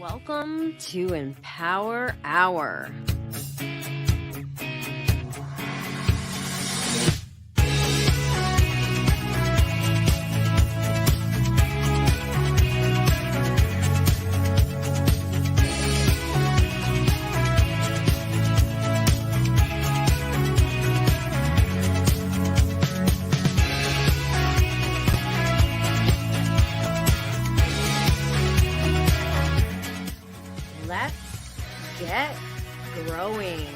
Welcome to Empower Hour. Get growing.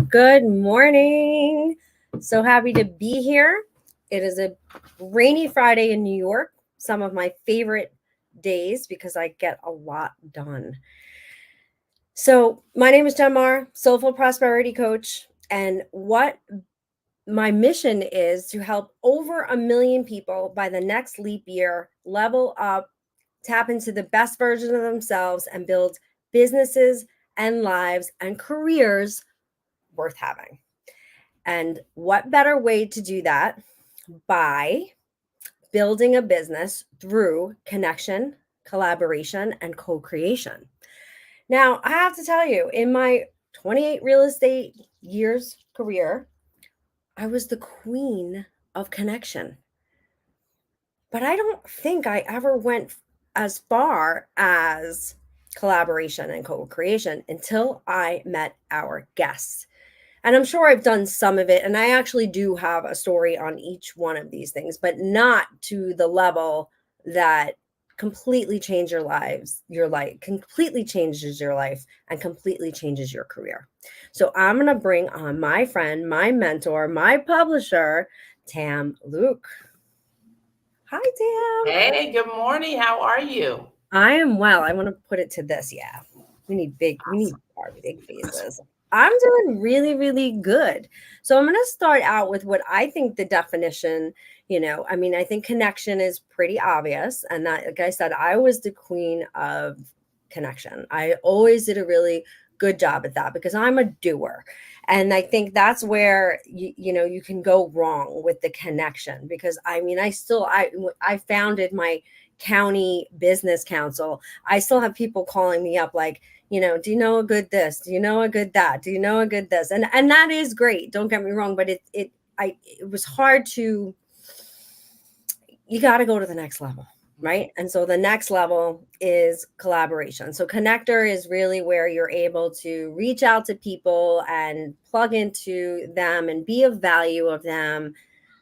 Good morning. So happy to be here. It is a rainy Friday in New York, some of my favorite days because I get a lot done. So my name is Jen Mar, Soulful Prosperity Coach, and what my mission is to help over 1 million people by the next leap year level up, tap into the best version of themselves, and build businesses and lives and careers worth having. And what better way to do that by building a business through connection, collaboration, and co-creation. Now, I have to tell you, in my 28 real estate years career, I was the queen of connection. But I don't think I ever went as far as collaboration and co-creation until I met our guests. And I'm sure I've done some of it. And I actually do have a story on each one of these things, but not to the level that completely change your life, completely changes your life and completely changes your career. So I'm going to bring on my friend, my mentor, my publisher, Tam Luke. Hi, Tam. Hey, good morning. How are you? I am well. I want to put it to this. Yeah. We need big faces. I'm doing really, really good. So I'm going to start out with what I think the definition, I think connection is pretty obvious. And that, like I said, I was the queen of connection. I always did a really good job at that because I'm a doer. And I think that's where, you can go wrong with the connection because I founded my county business council. I still have people calling me up like, do you know a good this? Do you know a good that? Do you know a good this? And that is great. Don't get me wrong, but it was hard you got to go to the next level, right? And so the next level is collaboration. So connector is really where you're able to reach out to people and plug into them and be of value of them,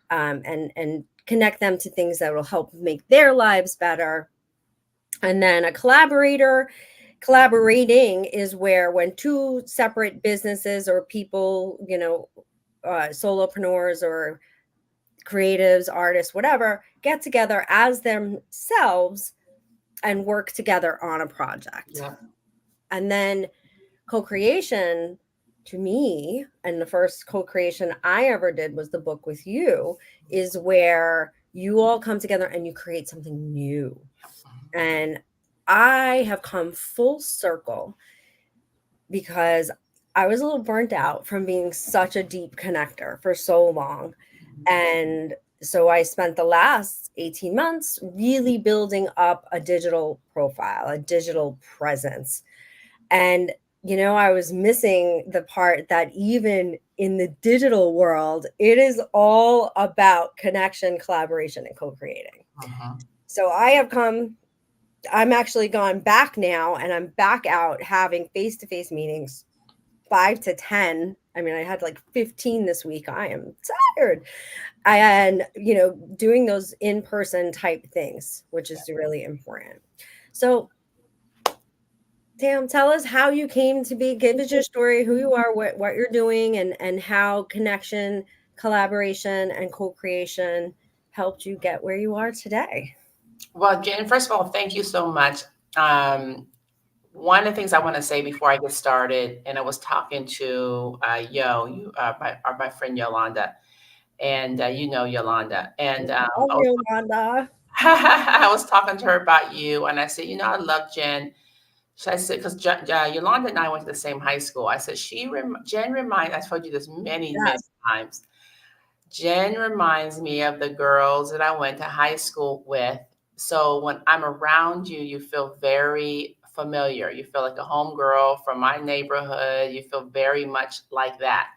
and connect them to things that will help make their lives better. And then a collaborating is where when two separate businesses or people, solopreneurs or creatives, artists, whatever, get together as themselves and work together on a project. Yeah. And then co-creation, to me, and the first co-creation I ever did was the book with you, is where you all come together and you create something new. And I have come full circle because I was a little burnt out from being such a deep connector for so long. And so I spent the last 18 months really building up a digital profile, a digital presence. And, I was missing the part that even in the digital world, it is all about connection, collaboration, and co-creating. So I'm actually gone back now and I'm back out having face-to-face meetings, 5 to 10. I mean, I had like 15 this week. I am tired. And, doing those in-person type things, which is really important. So, Tam, tell us how you came to be, give us your story, who you are, what you're doing, and how connection, collaboration, and co-creation helped you get where you are today. Well, Jen, first of all, thank you so much. One of the things I want to say before I get started, and I was talking to my friend Yolanda, and Yolanda, and Yolanda. I was talking to her about you, and I said, I love Jen. I said, because Yolanda and I went to the same high school. I said, Jen reminds, I told you this many times. Jen reminds me of the girls that I went to high school with So when I'm around you, you feel very familiar. You feel like a homegirl from my neighborhood. You feel very much like that.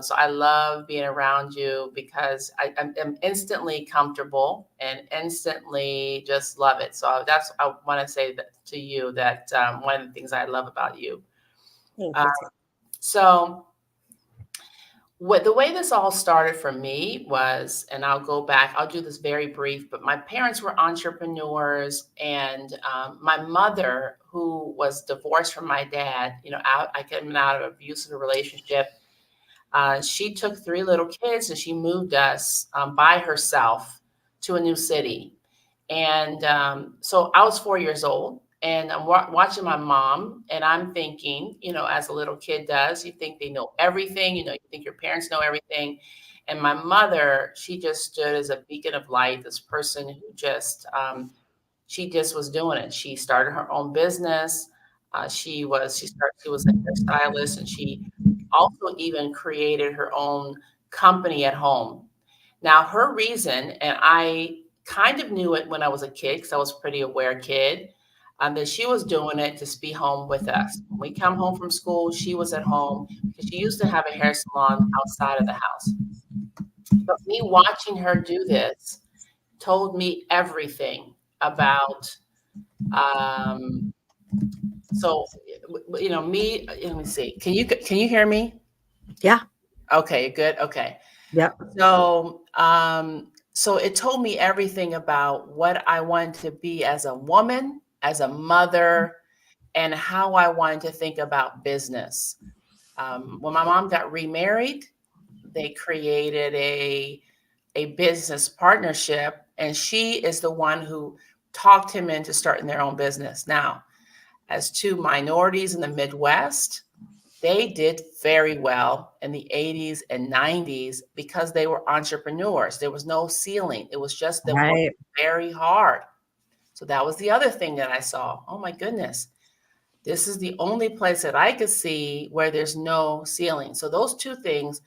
So I love being around you because I'm instantly comfortable and instantly just love it. So that's I want to say that to you that one of the things I love about you. Thank Uh, you. so what the way this all started for me was, and I'll go back, I'll do this very brief, but my parents were entrepreneurs, and my mother, who was divorced from my dad, I came out of an abusive relationship. She took three little kids and she moved us by herself to a new city. And so I was 4 years old and I'm watching my mom and I'm thinking, as a little kid does, you think they know everything, you think your parents know everything. And my mother, she just stood as a beacon of light, this person who she just was doing it. She started her own business. She was a hairstylist and she also even created her own company at home. Now, her reason, and I kind of knew it when I was a kid because I was a pretty aware kid, that she was doing it to be home with us. When we come home from school, she was at home because she used to have a hair salon outside of the house. But me watching her do this told me everything about. Um, me. Let me see. Can you hear me? Yeah. Okay, good. Okay. Yep. So it told me everything about what I wanted to be as a woman, as a mother, and how I wanted to think about business. When my mom got remarried, they created a business partnership, and she is the one who talked him into starting their own business. Now, as two minorities in the Midwest, they did very well in the 80s and 90s because they were entrepreneurs. There was no ceiling. It was just them Right. working very hard. So that was the other thing that I saw. Oh my goodness. This is the only place that I could see where there's no ceiling. So those two things,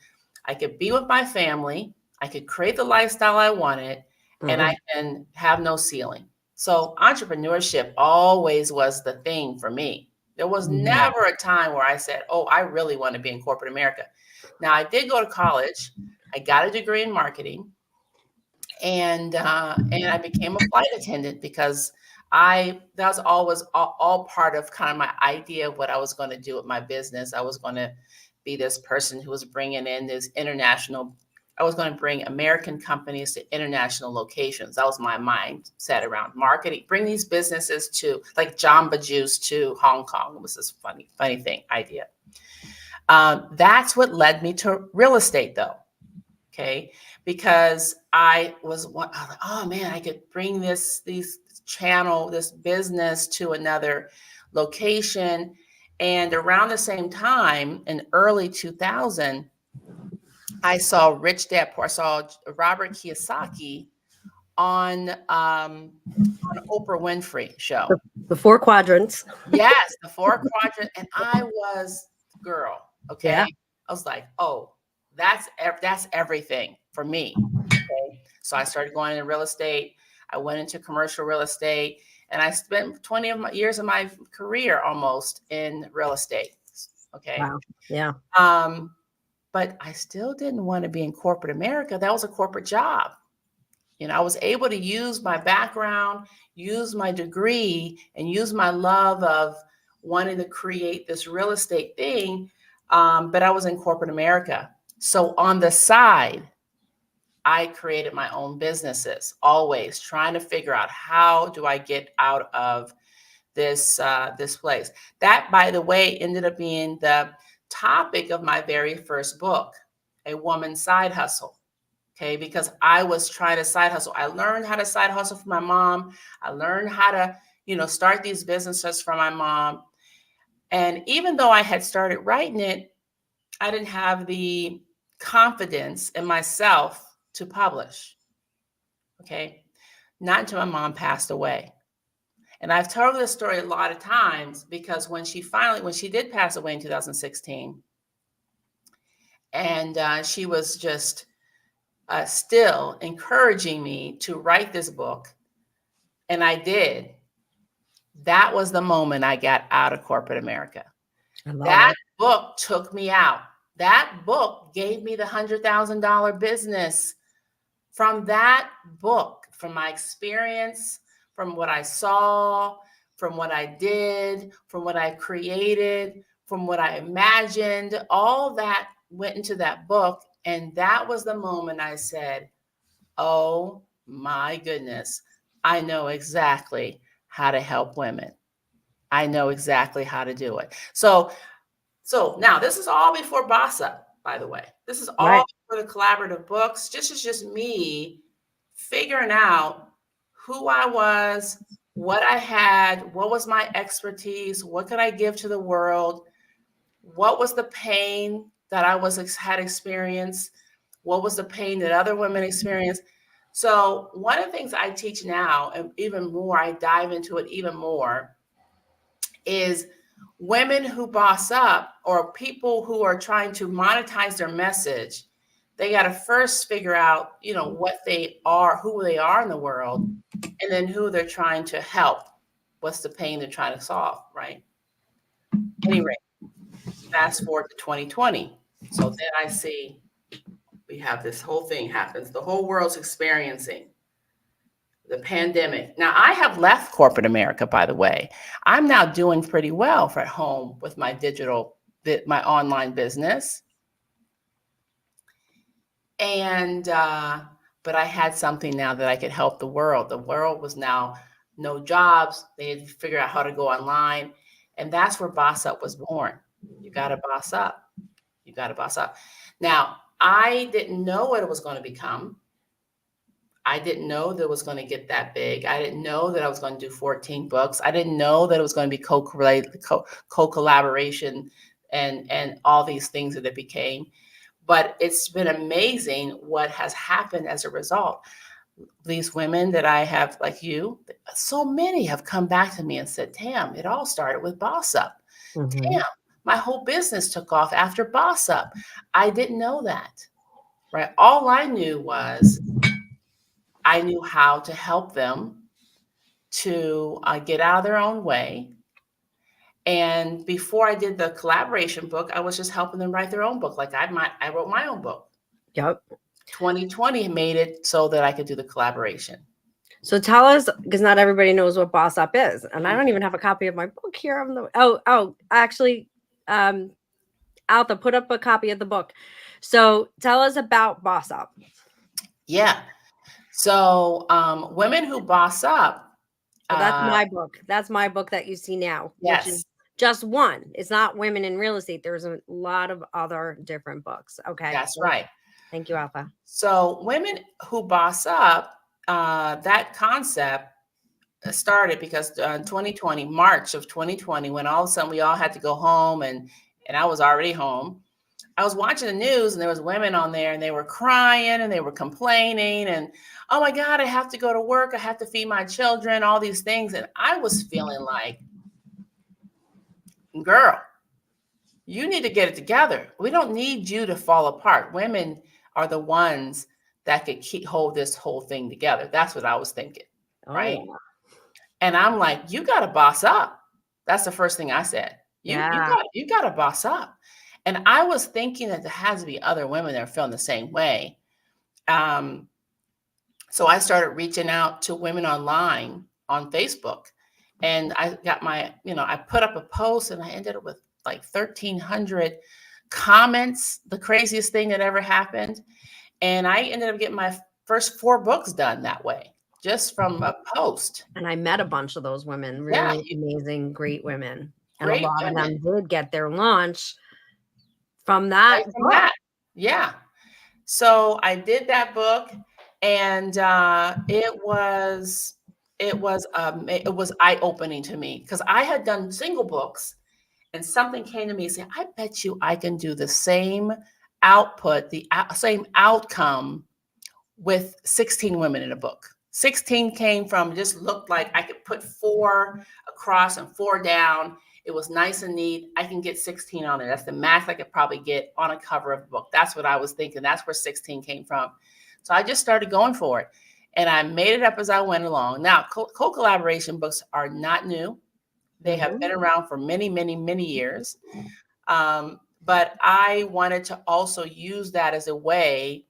I could be with my family, I could create the lifestyle I wanted, and Hmm. I can have no ceiling. So entrepreneurship always was the thing for me. There was Hmm. never a time where I said, "Oh, I really want to be in corporate America." Now, I did go to college. I got a degree in marketing, and I became a flight attendant because I that was always all part of kind of my idea of what I was going to do with my business. I was going to be this person who was bringing in this international. I was going to bring American companies to international locations. That was my mindset around marketing. Bring these businesses to like Jamba Juice to Hong Kong. It was this funny thing idea. That's what led me to real estate, though. Okay, because I was like, oh man, I could bring this business to another location. And around the same time, in early 2000, I saw Rich Dad Poor. I saw Robert Kiyosaki on Oprah Winfrey show. The four quadrants. Yes, the four quadrant, and I was girl. Yeah. Okay, I was like, oh, that's everything for me. Okay, so I started going into real estate. I went into commercial real estate, and I spent 20 of my years of my career almost in real estate. Okay, Wow. Yeah. um, but I still didn't want to be in corporate America. That was a corporate job. I was able to use my background, use my degree, and use my love of wanting to create this real estate thing. But I was in corporate America. So on the side, I created my own businesses, always trying to figure out how do I get out of this place. That, by the way, ended up being the topic of my very first book, A Woman's Side Hustle. Okay, because I was trying to side hustle. I learned how to side hustle from my mom. I learned how to, start these businesses from my mom. And even though I had started writing it, I didn't have the confidence in myself to publish. Okay, not until my mom passed away. And I've told this story a lot of times because when she did pass away in 2016, and she was just still encouraging me to write this book. and I did, that was the moment I got out of corporate America. I love That it. book took me out. That book gave me the $100,000 business. From that book, from my experience, from what I saw, from what I did, from what I created, from what I imagined, all that went into that book. And that was the moment I said, oh my goodness, I know exactly how to help women. I know exactly how to do it. So now this is all before Boss Up, by the way. This is all Right. for the collaborative books. This is just me figuring out who I was, what I had, what was my expertise, what could I give to the world, what was the pain that had experienced, what was the pain that other women experienced. So one of the things I teach now, and even more, I dive into it even more, is women who boss up or people who are trying to monetize their message. They got to first figure out, what they are, who they are in the world, and then who they're trying to help. What's the pain they're trying to solve, right? Anyway, fast forward to 2020. So then I see we have this whole thing happens. The whole world's experiencing the pandemic. Now, I have left corporate America, by the way. I'm now doing pretty well at home with my my online business. And, but I had something now that I could help the world. The world was now no jobs. They had to figure out how to go online. And that's where Boss Up was born. You got to boss up. You got to boss up. Now, I didn't know what it was going to become. I didn't know that it was going to get that big. I didn't know that I was going to do 14 books. I didn't know that it was going to be co-collaboration and all these things that it became. But it's been amazing what has happened as a result. These women that I have, like you, so many have come back to me and said, Tam, it all started with Boss Up. Mhm. Tam, my whole business took off after Boss Up. I didn't know that, right? All I knew was I knew how to help them to get out of their own way. And before I did the collaboration book, I was just helping them write their own book. Like I wrote my own book. Yep. 2020 made it so that I could do the collaboration. So tell us, because not everybody knows what Boss Up is, and I don't even have a copy of my book here. Actually, Alta, put up a copy of the book. So tell us about Boss Up. Yeah. So women who boss up. So that's my book. That's my book that you see now, which is Yes. just one. It's not Women in Real Estate. There's a lot of other different books. Okay. That's right. Thank you, Alpha. So women who boss up, that concept started because 2020, March of 2020, when all of a sudden we all had to go home and I was already home. I was watching the news and there was women on there and they were crying and they were complaining and, oh my God, I have to go to work. I have to feed my children, all these things. And I was feeling like, girl, you need to get it together. We don't need you to fall apart. Women are the ones that could hold this whole thing together. That's what I was thinking. Oh, right. yeah. And I'm like, you got to boss up. That's the first thing I said. You got to boss up. And I was thinking that there has to be other women that are feeling the same way. So I started reaching out to women online on Facebook. And I got I put up a post and I ended up with like 1,300 comments, the craziest thing that ever happened. And I ended up getting my first 4 books done that way, just from a post. And I met a bunch of those women, really amazing, great women. And a lot of them did get their launch from that book. Yeah. So I did that book and it was eye-opening to me because I had done single books and something came to me saying, I bet you I can do the same output, the same outcome with 16 women in a book. 16 came from, just looked like I could put 4 across and 4 down. It was nice and neat. I can get 16 on there. That's the max I could probably get on a cover of a book. That's what I was thinking. That's where 16 came from. So I just started going for it. and I made it up as I went along. Now, co-collaboration books are not new. They have been around for many, many, many years. But I wanted to also use that as a way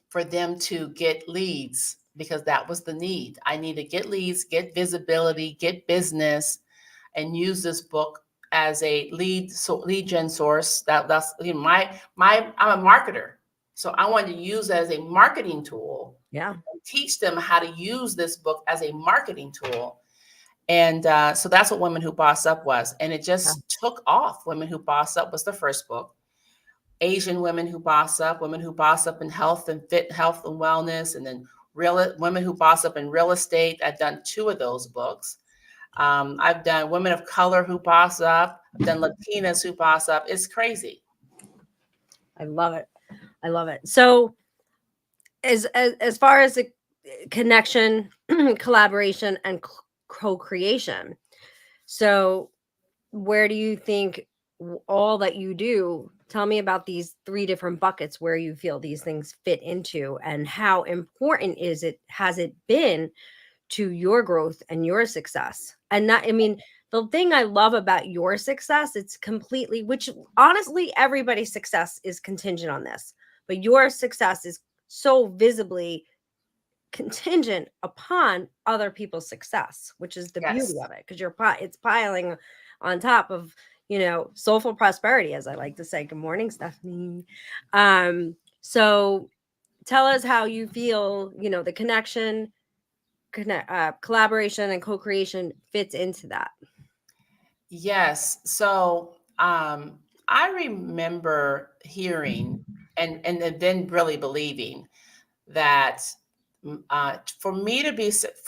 for them to get leads, because that was the need. I need to get leads, get visibility, get business, and use this book as a lead gen source. That's I'm a marketer, so I wanted to use that as a marketing tool. Yeah. And teach them how to use this book as a marketing tool. And so that's what Women Who Boss Up was, and it just took off. Women Who Boss Up was the first book. Asian Women Who Boss Up, Women Who Boss Up in Health and Health and Wellness, and then Women Who Boss Up in Real Estate. I've done 2 of those books. I've done Women of Color Who Boss Up. I've done Latinas Who Boss Up. It's crazy. I love it. I love it. So as far as the connection, collaboration, and co-creation, so where do you think all that you do, tell me about these 3 different buckets where you feel these things fit into, and how important has it been to your growth and your success? And not, I mean, the thing I love about your success, it's completely, which honestly, everybody's success is contingent on this, but your success is so visibly contingent upon other people's success, which is the beauty Yes. of it, because it's piling on top of, soulful prosperity, as I like to say. Good morning, Stephanie. So tell us how you feel, the connection, collaboration, and co-creation fits into that. Yes. So I remember hearing and then really believing that for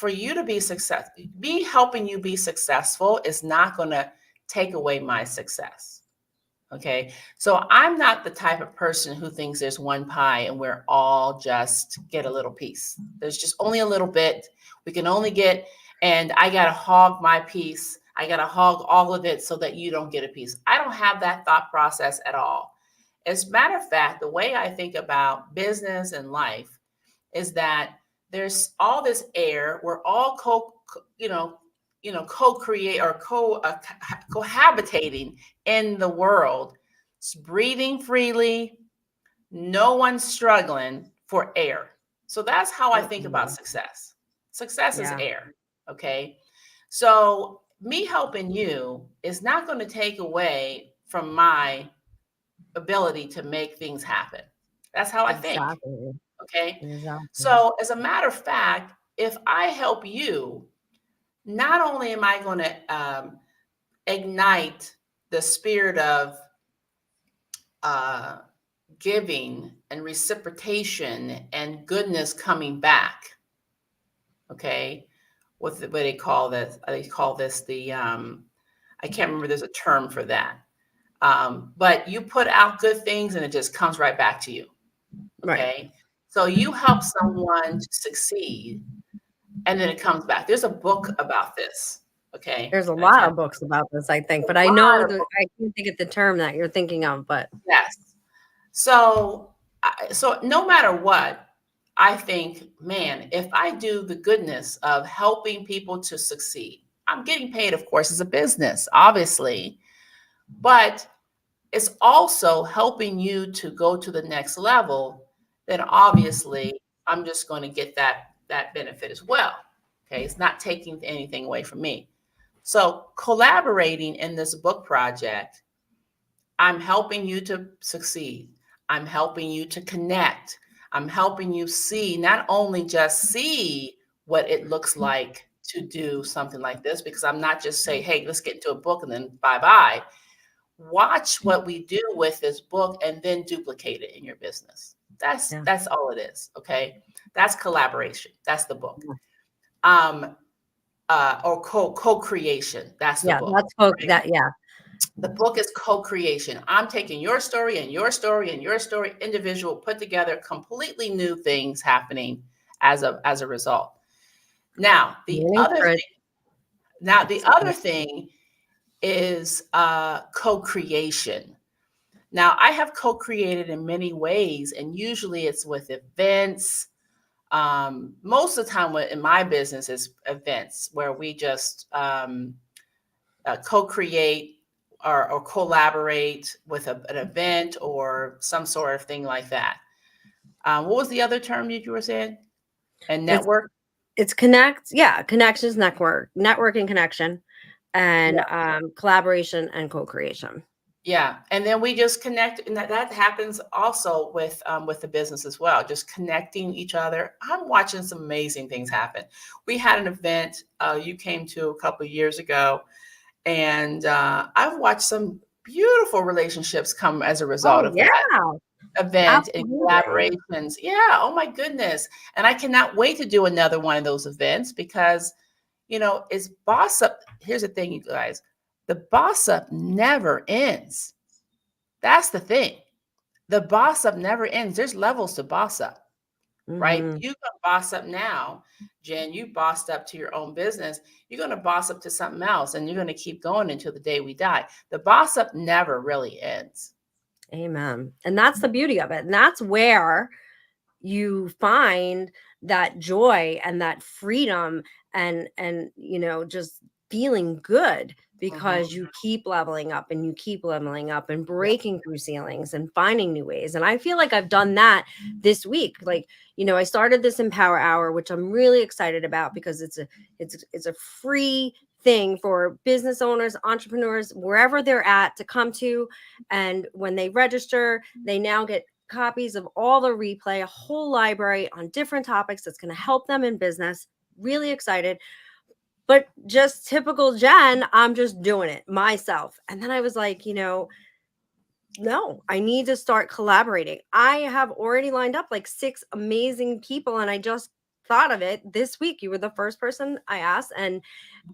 you to be successful, me helping you be successful is not going to take away my success. Okay. So I'm not the type of person who thinks there's one pie and we're all just get a little piece. There's just only a little bit. We can only get, and I got to hog my piece. I got to hog all of it so that you don't get a piece. I don't have that thought process at all. As a matter of fact, the way I think about business and life is that there's all this air. We're all co-create or cohabitating in the world. It's breathing freely. No one's struggling for air. So that's how I think about success. Success is air. Okay. So me helping you is not going to take away from my ability to make things happen. That's how I think. Okay. Exactly. So as a matter of fact, if I help you, not only am I going to ignite the spirit of giving and reciprocation and goodness coming back. Okay. What they call this? They call this the, I can't remember, there's a term for that. But you put out good things and it just comes right back to you. Okay. Right. So you help someone to succeed and then it comes back. There's a book about this. Okay. There's a lot of books about this, I think, but I know that I can't think of the term that you're thinking of, but yes. So no matter what, I think, man, if I do the goodness of helping people to succeed, I'm getting paid, of course, as a business, obviously, but it's also helping you to go to the next level, then obviously I'm just going to get that benefit as well. Okay. It's not taking anything away from me. So collaborating in this book project, I'm helping you to succeed. I'm helping you to connect. I'm helping you see, not only just see what it looks like to do something like this, because I'm not just saying, hey, let's get into a book and then bye-bye. Watch what we do with this book and then duplicate it in your business. That's all it is. Okay. That's collaboration. That's the book. Or co-creation. That's the book. That's The book is co-creation. I'm taking your story and your story and your story, individual, put together, completely new things happening as a result. Now, the other thing is co-creation. Now, I have co-created in many ways, and usually it's with events, Most of the time in my business is events where we just co-create or collaborate with an event or some sort of thing like that. What was the other term that you were saying? And It's network? it's connections, network and connection, and collaboration and co-creation. Yeah, and then we just connect, and that happens also with the business as well. Just connecting each other. I'm watching some amazing things happen. We had an event you came to a couple of years ago, and I've watched some beautiful relationships come as a result Oh of yeah, that event and absolutely. collaborations. Yeah, oh my goodness, and I cannot wait to do another one of those events because it's boss up. Here's the thing, you guys. The boss up never ends. That's the thing. The boss up never ends. There's levels to boss up, right? Mm-hmm. You can boss up now, Jen. You bossed up to your own business. You're going to boss up to something else, and you're going to keep going until the day we die. The boss up never really ends. Amen. And that's the beauty of it. And that's where you find that joy and that freedom and just feeling good Hmm. because you keep leveling up and you keep leveling up and Yeah. breaking through ceilings and finding new ways. And I feel like I've done that this week. Like, I started this Empower Hour, which I'm really excited about because it's a free thing for business owners, entrepreneurs, wherever they're at, to come to. And when they register, they now get copies of all the replay, a whole library on different topics that's going to help them in business. Really excited. But just typical Jen, I'm just doing it myself. And then I was like, no, I need to start collaborating. I have already lined up like 6 amazing people, and I just thought of it this week. You were the first person I asked, and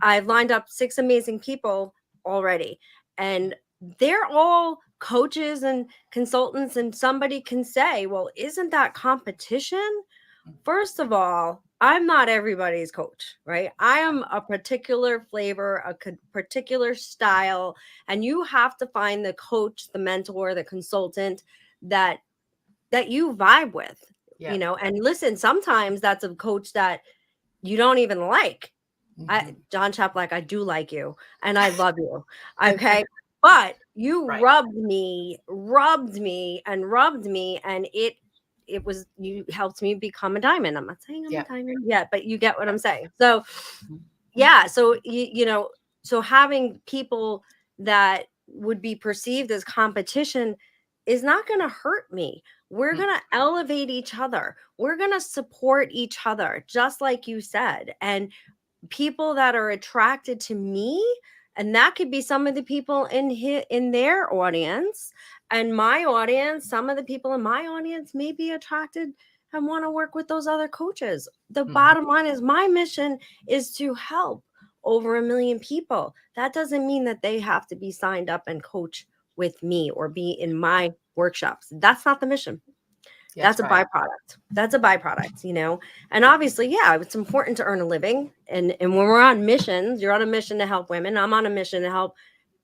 I've lined up 6 amazing people already. And they're all coaches and consultants. And somebody can say, well, isn't that competition? First of all, I'm not everybody's coach, right? I am a particular flavor, particular style, and you have to find the coach, the mentor, the consultant that you vibe with, Yeah. And listen, sometimes that's a coach that you don't even like. Hmm. John Chaplak, I do like you and I love you. Okay. But you Right. rubbed me and you helped me become a diamond. I'm not saying I'm a Yeah. diamond yet, but you get what I'm saying. So Mhm. yeah, so so having people that would be perceived as competition is not going to hurt me. We're Mm. going to elevate each other. We're going to support each other, just like you said. And people that are attracted to me, and that could be some of the people in their audience, and my audience, some of the people in my audience may be attracted and want to work with those other coaches. The Mhm. bottom line is my mission is to help over 1 million people. That doesn't mean that they have to be signed up and coach with me or be in my workshops. That's not the mission. That's That's a right. byproduct. That's a byproduct. And obviously, yeah, it's important to earn a living. And when we're on missions, you're on a mission to help women. I'm on a mission to help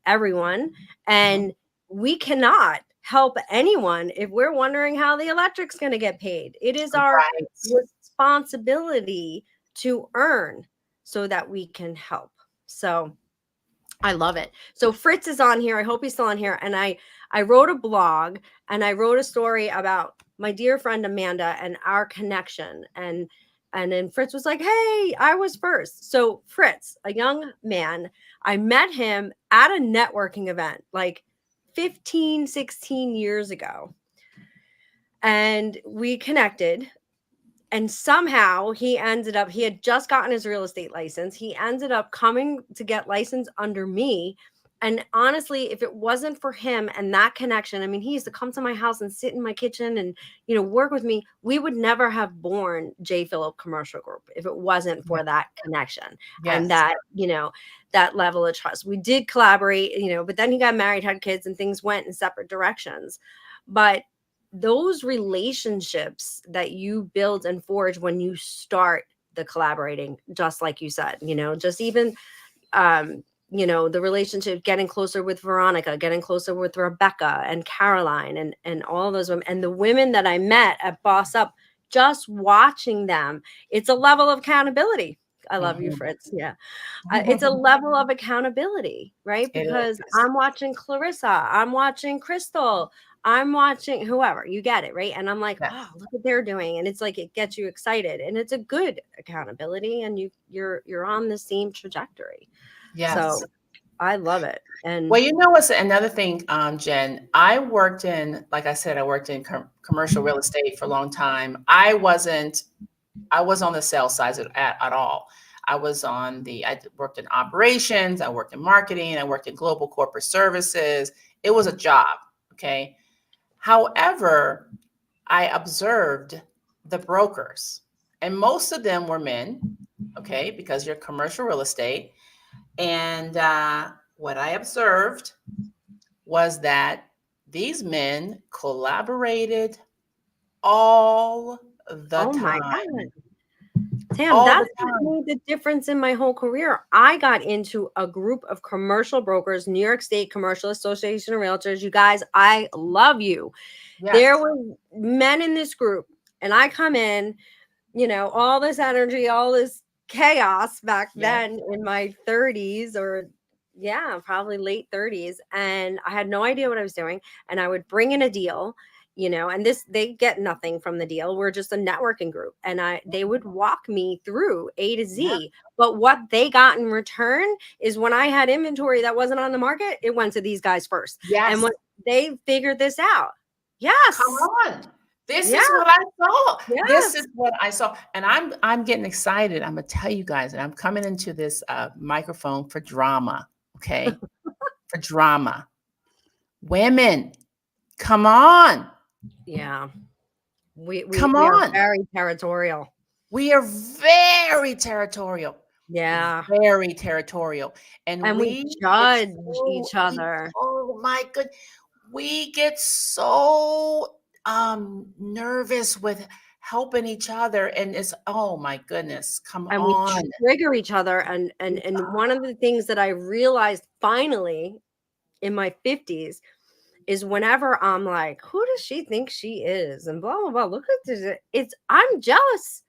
everyone. Mhm. And we cannot help anyone if we're wondering how the electric's going to get paid. It is our Right. responsibility to earn so that we can help. So I love it. So Fritz is on here. I hope he's still on here. And I wrote a blog and I wrote a story about my dear friend Amanda and our connection. And then Fritz was like, "Hey, I was first." So Fritz, a young man, I met him at a networking event like 15, 16 years ago. And we connected, and somehow he had just gotten his real estate license. He ended up coming to get licensed under me. And honestly, if it wasn't for him and that connection, I mean, he used to come to my house and sit in my kitchen and work with me. We would never have born J Phillip Commercial Group if it wasn't Yeah. for that connection and Yes. that level of trust. We did collaborate, but then he got married, had kids, and things went in separate directions. But those relationships that you build and forge when you start the collaborating, just like you said, just even the relationship, getting closer with Veronica, getting closer with Rebecca and Caroline and all those women, and the women that I met at Boss Up just watching them, it's a level of accountability. I love you, Mhm. Fritz. Yeah. It's a level of accountability, right? It Because is. I'm watching Clarissa, I'm watching Crystal, I'm watching whoever, you get it, right? And I'm like, Yes. oh, look what they're doing. And it's like it gets you excited. And it's a good accountability, and you're on the same trajectory. Yes. So I love it. And Well, you know what's another thing, Jen? I worked in, like I said, I worked in commercial real estate for a long time. I was on the sales side at all. I worked in operations, I worked in marketing, I worked in global corporate services. It was a job. Okay. However, I observed the brokers, and most of them were men. Okay. Because you're commercial real estate. And what I observed was that these men collaborated all the oh my time. God. Tam, All the that's what time. made the difference in my whole career. I got into a group of commercial brokers, New York State Commercial Association of Realtors. You guys, I love you. There Yes. were men in this group, and I come in, all this energy, all this chaos back Yes. then in my 30s, or yeah, probably late 30s. And I had no idea what I was doing. And I would bring in a deal, and they get nothing from the deal. We're just a networking group. And they would walk me through A to Yeah. Z. But what they got in return is when I had inventory that wasn't on the market, it went to these guys first. And Yes. when they figured this out, Come yes, on. This yeah, is what I saw. This yes. is what I saw. And I'm getting excited. I'm gonna tell you guys, and I'm coming into this microphone for drama. Okay. For drama. Women, come on. Yeah. We we Come we are on. very territorial. We are very territorial. Yeah. Very territorial. And And we we get judge so each other. oh my good, we get so nervous with helping each other. And it's oh my goodness, come And we on. trigger each other. And one of the things that I realized finally in my 50s is whenever I'm like, who does she think she is? And blah blah blah. Look at this. I'm jealous.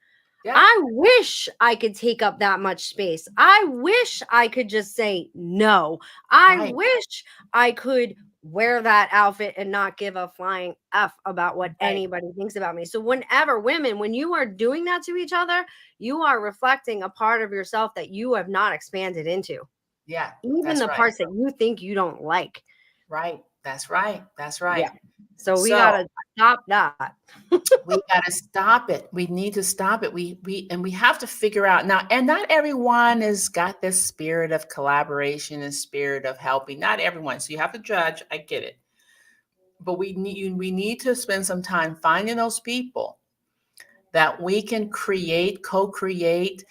Yeah, I wish I could take up that much space. I wish I could just say no. I right, wish I could wear that outfit and not give a flying F about what right. anybody thinks about me. So, whenever women, when you are doing that to each other, you are reflecting a part of yourself that you have not expanded into, Yeah, even that's the right. parts that you think you don't like. Right. That's right. That's Yeah. right. So, we got So to stop that. we gotta stop it. We need to stop it. We have to figure out now, and not everyone has got this spirit of collaboration and spirit of helping. Not everyone. So you have to judge. I get it. But we need to spend some time finding those people that we can create, co-create,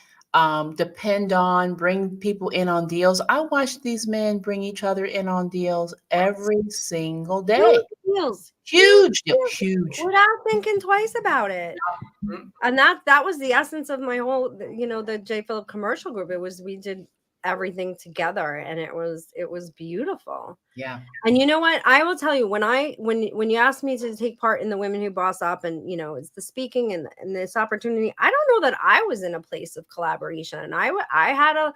depend on, bring people in on deals. I watch these men bring each other in on deals every single Huge day. deals. Huge Huge deal, deals. huge. Without thinking twice about it. Mhm. And that was the essence of my whole, the J. Phillip commercial group. It was we did everything together, and it was beautiful. Yeah. And you know what? I will tell you, when you asked me to take part in the Women Who Boss Up, and it's the speaking and this opportunity, I don't know that I was in a place of collaboration. I had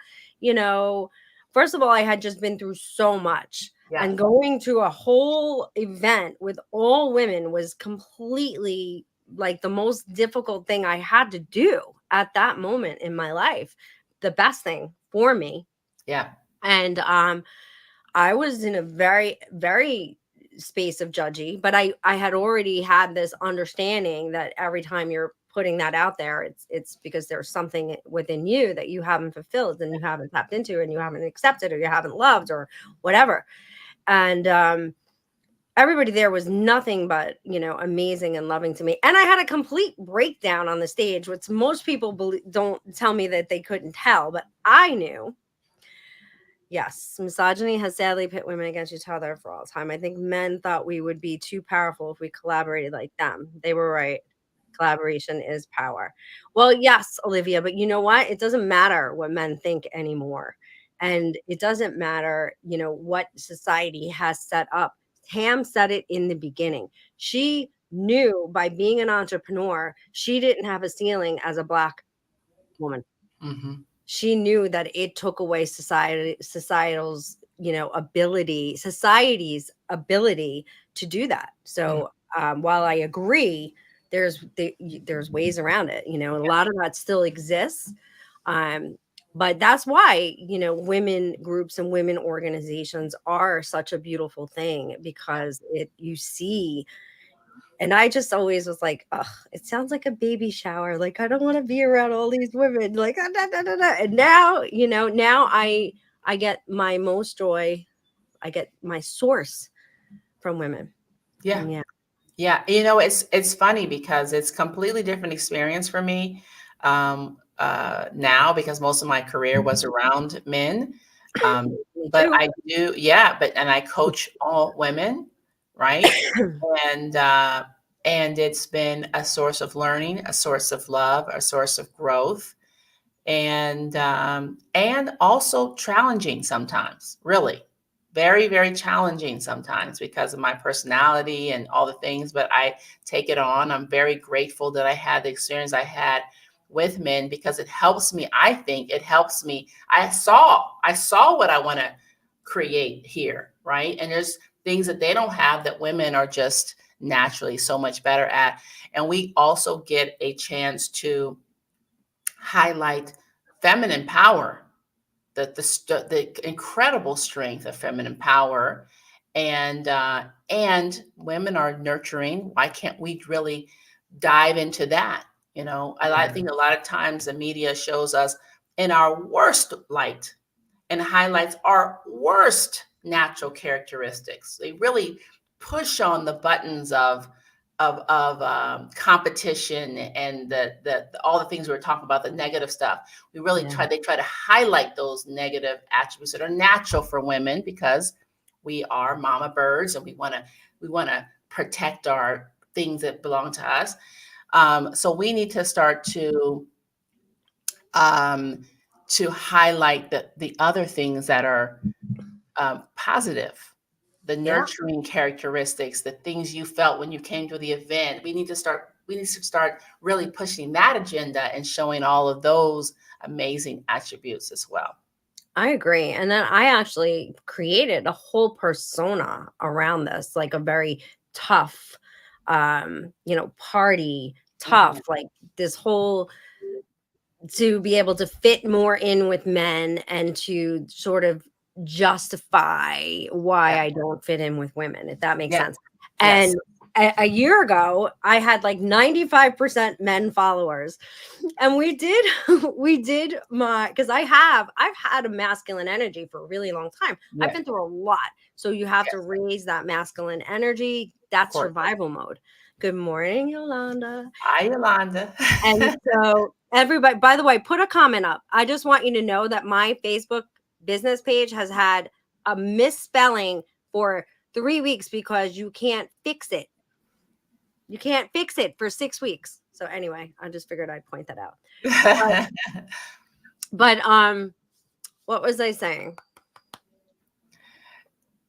first of all, I had just been through so much, Yeah. and going to a whole event with all women was completely like the most difficult thing I had to do at that moment in my life. The best thing for me. Yeah. And I was in a very, very space of judgy, but I had already had this understanding that every time you're putting that out there, it's because there's something within you that you haven't fulfilled and you haven't tapped into and you haven't accepted or you haven't loved or whatever. And everybody there was nothing but amazing and loving to me. And I had a complete breakdown on the stage, which most people don't tell me that they couldn't tell, but I knew. Yes, misogyny has sadly pit women against each other for all time. I think men thought we would be too powerful if we collaborated like them. They were right. Collaboration is power. Well, yes, Olivia, but you know what? It doesn't matter what men think anymore. And it doesn't matter, what society has set up. Tam said it in the beginning. She knew by being an entrepreneur, she didn't have a ceiling as a Black woman. Mm-hmm. She knew that it took away society's society's ability to do that. So while I agree, there's ways around it. A lot of that still exists. Um, but that's why, women groups and women organizations are such a beautiful thing, because you see. And I just always was like, ugh, it sounds like a baby shower. Like, I don't want to be around all these women. Like, and now, now I get my most joy. I get my source from women. Yeah. Yeah. Yeah, it's funny because it's completely different experience for me now, because most of my career was around men. Me But too. I do, yeah, and I coach all women, right? And and it's been a source of learning, a source of love, a source of growth, and also challenging sometimes, really very, very challenging sometimes because of my personality and all the things, but I take it on. I'm very grateful that I had the experience I had with men, because it helps me. I think it helps me. I saw what I want to create here, right? And there's things that they don't have that women are just naturally so much better at. And we also get a chance to highlight feminine power, the incredible strength of feminine power, and women are nurturing. Why can't we really dive into that? I think a lot of times the media shows us in our worst light and highlights our worst natural characteristics. They really push on the buttons of competition and all the things we were talking about, the negative stuff. Yeah. They try to highlight those negative attributes that are natural for women, because we are mama birds and we want to protect our things that belong to us. So we need to start um, to highlight the other things that are positive, the Yeah. nurturing characteristics, the things you felt when you came to the event. We need to start really pushing that agenda and showing all of those amazing attributes as well. I agree. And then I actually created a whole persona around this, like a very tough, party, Mhm. tough, like this whole, to be able to fit more in with men and to sort of justify why Yeah. I don't fit in with women, if that makes Yeah. sense. Yes. And a year ago, I had like 95% men followers. And we did, we did because I've had a masculine energy for a really long time. I've Yeah. been through a lot. So you have to Yes. raise that masculine energy. Of That's course. survival mode. Good morning, Yolanda. Hi, Yolanda. And so everybody, by the way, put a comment up. I just want you to know that my Facebook business page has had a misspelling for 3 weeks because you can't fix it. You can't fix it for 6 weeks. So anyway, I just figured I'd point that out. But what was I saying?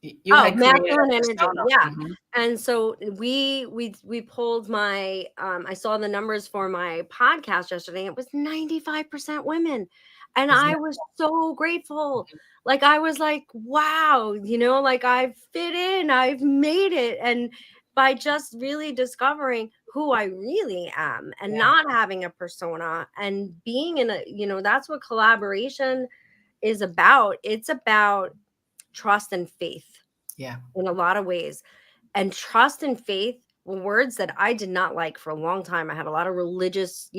You had created Masculine a energy. persona. Yeah. Mhm. And so we pulled my I saw the numbers for my podcast yesterday. It was 95% women. And Isn't I that was so grateful. Like I was like, wow, like I've fit in, I've made it. And by just really discovering who I really am and yeah. not having a persona and being in a, that's what collaboration is about. It's about trust and faith Yeah. in a lot of ways. And trust and faith were words that I did not like for a long time. I had a lot of religious,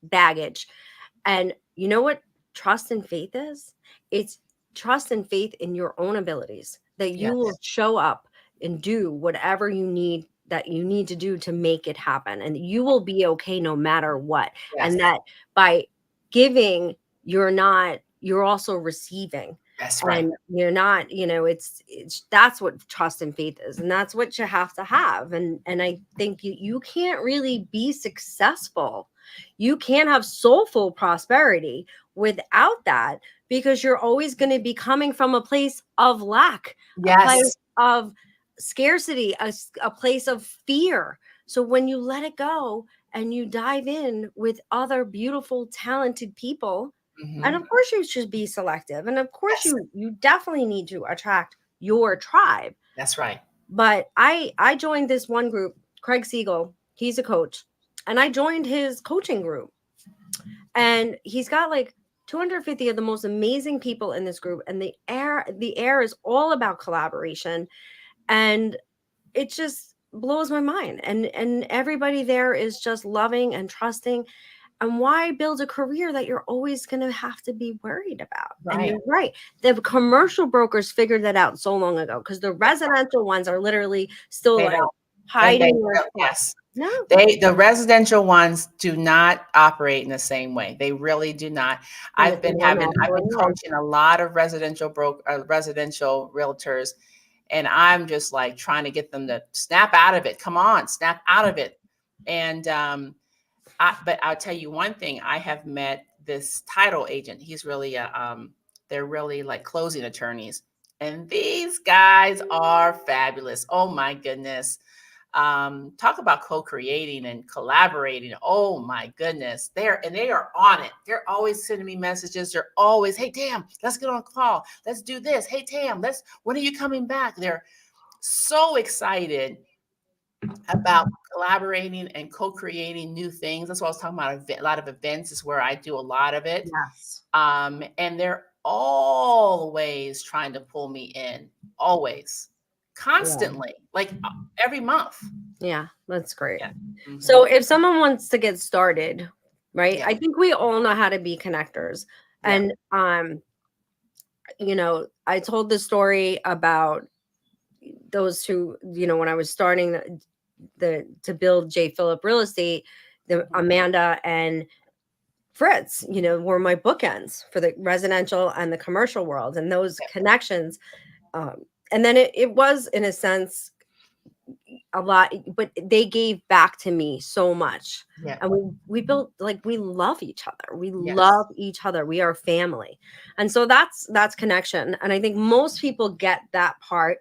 baggage. And you know what trust and faith is? It's trust and faith in your own abilities, that you will Yes. show up and do whatever you need to do to make it happen. And you will be okay no matter what. Yes. And that by giving, you're also receiving. That's right. And you're not, it's that's what trust and faith is. And that's what you have to have. And I think you can't really be successful. You can't have soulful prosperity without that, because you're always going to be coming from a place of lack, a place Yes. of scarcity, a place of fear. So when you let it go and you dive in with other beautiful, talented people, and of course you should be selective, and of course Yes. you definitely need to attract your tribe. That's right. But I joined this one group, Craig Siegel, he's a coach, and I joined his coaching group. And he's got like 250 of the most amazing people in this group, and the air is all about collaboration, and it just blows my mind. And everybody there is just loving and trusting. And why build a career that you're always going to have to be worried about? And Right. you're right. The commercial brokers figured that out so long ago, because the residential ones are literally still They like don't. hiding their stuff. Yes. No. The residential ones do not operate in the same way. They really do not. And I've it's been more coaching a lot of residential realtors, and I'm just like trying to get them to snap out of it. Come on, snap out of it. And but I'll tell you one thing. I have met this title agent. He's really they're really like closing attorneys, and these guys are fabulous. Oh my goodness. Talk about co-creating and collaborating. Oh my goodness. They are on it. They're always sending me messages. They're always, hey Tam, let's get on a call. Let's do this. Hey Tam, when are you coming back? They're so excited about collaborating and co-creating new things. That's what I was talking about. A lot of events is where I do a lot of it. Yes. And they're always trying to pull me in, always, constantly, like every month. Yeah, that's great. Yeah. Mm-hmm. So if someone wants to get started, right? Yeah. I think we all know how to be connectors. Yeah. And I told the story about those two, when I was starting to build J. Phillip Real Estate, Amanda and Fritz, were my bookends for the residential and the commercial world, and those connections. And then it was, in a sense, a lot, but they gave back to me so much. Yeah. And we built, like, we love each other. We Yes. love each other. We are family. And so that's connection. And I think most people get that part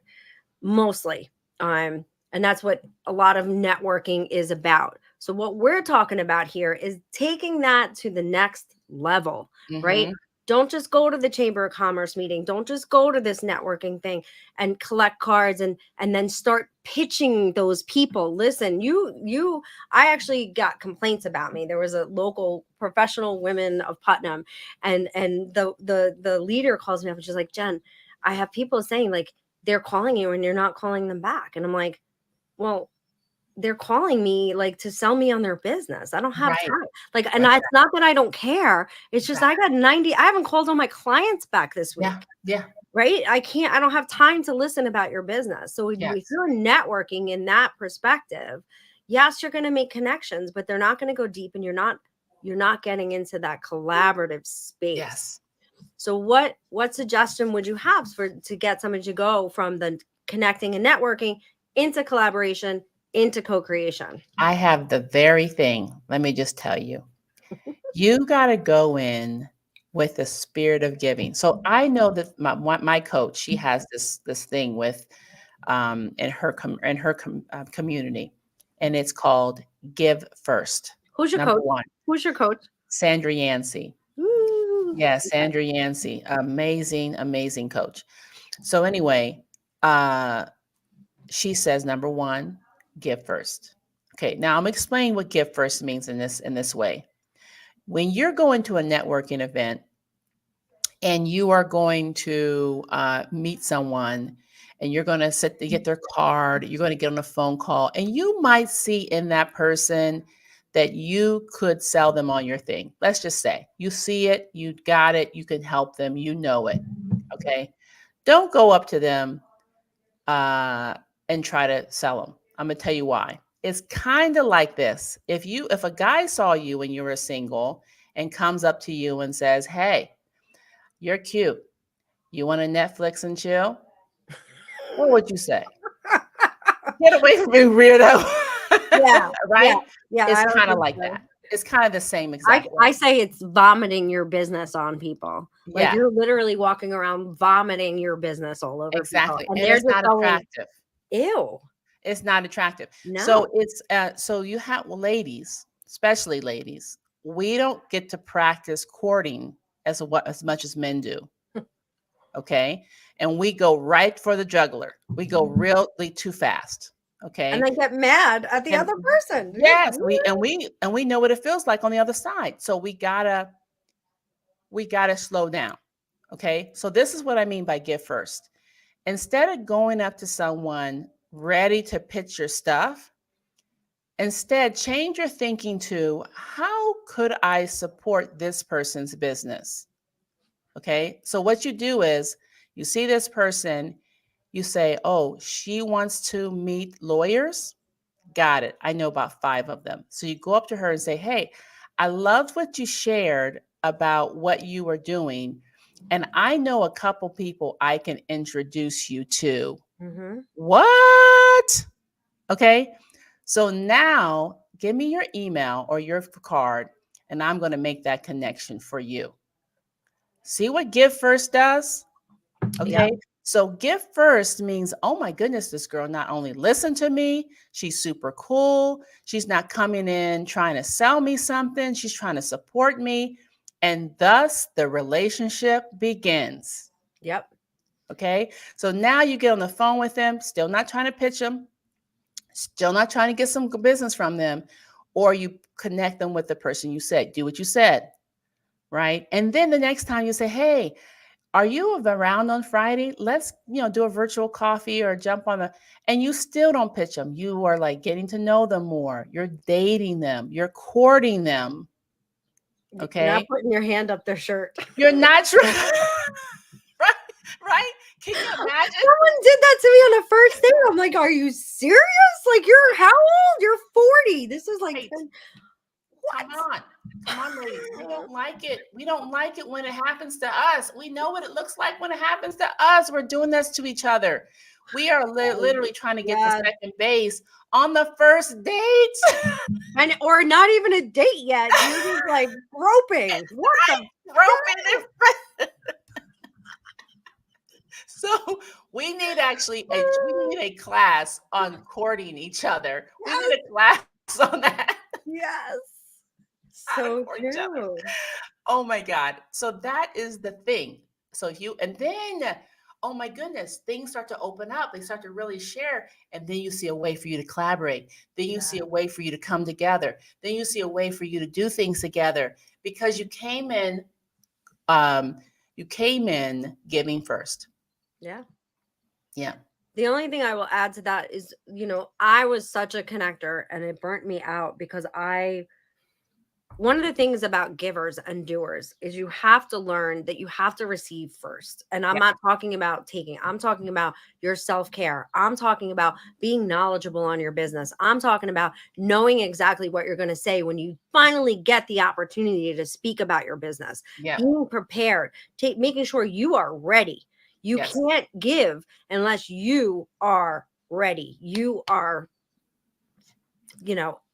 mostly. And that's what a lot of networking is about. So what we're talking about here is taking that to the next level, right? Don't just go to the Chamber of Commerce meeting. Don't just go to this networking thing and collect cards and then start pitching those people. Listen, I actually got complaints about me. There was a local Professional Women of Putnam, and the leader calls me up and she's like, Jen, I have people saying, like, they're calling you and you're not calling them back. And I'm like, well, they're calling me, like, to sell me on their business. I don't have time. Like, and it's not that I don't care. It's just I haven't called all my clients back this week. Yeah. Right. I don't have time to listen about your business. So if you're networking in that perspective, yes, you're going to make connections, but they're not going to go deep, and you're not getting into that collaborative space. Yes. So what suggestion would you have to get someone to go from the connecting and networking into collaboration, into co-creation? I have the very thing. Let me just tell you, you got to go in with the spirit of giving. So I know that my coach, she has this thing with in her community, and it's called Give First. Who's your Number coach? one. Who's your coach? Sandra Yancey. Ooh. Yeah, Sandra Yancey, amazing coach. So anyway, she says, number one, give first. Okay, now I'm explaining what give first means in this way. When you're going to a networking event and you are going to meet someone, and you're going to get their card, you're going to get on a phone call, and you might see in that person that you could sell them on your thing. Let's just say you see it, you got it, you can help them, you know it. Okay. Don't go up to them and try to sell them. I'm going to tell you why. It's kind of like this. If a guy saw you when you were single and comes up to you and says, hey, you're cute, you want to Netflix and chill? What would you say? Get away from me, weirdo. Yeah. Right? Yeah. It's kind of like that. It's kind of the same exact way. I say it's vomiting your business on people. Like, Yeah. you're literally walking around vomiting your business all over Exactly. people. And it's not attractive. Ew. It's not attractive. So No. it's so you have, well, ladies, especially ladies, we don't get to practice courting as much as men do. Okay. And we go right for the juggler. We go really too fast. And Okay. then get mad at the And other person. yes, we know what it feels like on the other side. So we gotta slow down. Okay. So this is what I mean by give first. Instead of going up to someone ready to pitch your stuff, instead change your thinking to how could I support this person's business? Okay. So what you do is you see this person, you say, oh, she wants to meet lawyers. Got it. I know about 5 of them. So you go up to her and say, hey, I loved what you shared about what you were doing. And I know a couple people I can introduce you to. Mm-hmm. What? Okay. So now give me your email or your card, and I'm going to make that connection for you. See what Give First does? Yeah. Okay. So give first means, oh my goodness, this girl not only listened to me, she's super cool. She's not coming in trying to sell me something. She's trying to support me. And thus the relationship begins. Yep. Okay. So now you get on the phone with them, still not trying to pitch them, still not trying to get some business from them, or you connect them with the person you said, do what you said. Right. And then the next time you say, hey, are you around on Friday? Let's, do a virtual coffee or jump on and you still don't pitch them. You are like getting to know them more. You're dating them. You're courting them. You're not Okay. putting your hand up their shirt. You're not trying. Right. Right. Can you imagine? Someone did that to me on a first date. I'm like, are you serious? Like, you're how old? You're 40. This is like, Right. what? Come on, ladies. We don't like it. We don't like it when it happens to us. We know what it looks like when it happens to us. We're doing this to each other. We are literally trying to get to second base on the first date. And or not even a date yet. You're just like groping. What the? Roping. So we need a class on courting each other. We need a class on that. Yes. So true. Oh my God. So that is the thing. So oh my goodness, things start to open up. They start to really share. And then you see a way for you to collaborate. Then you see a way for you to come together. Then you see a way for you to do things together because you came in giving first. Yeah. Yeah. The only thing I will add to that is, I was such a connector and it burnt me out because one of the things about givers and doers is you have to learn that you have to receive first. And I'm not talking about taking, I'm talking about your self-care. I'm talking about being knowledgeable on your business. I'm talking about knowing exactly what you're going to say when you finally get the opportunity to speak about your business. Being prepared, making sure you are ready. You can't give unless you are ready. You are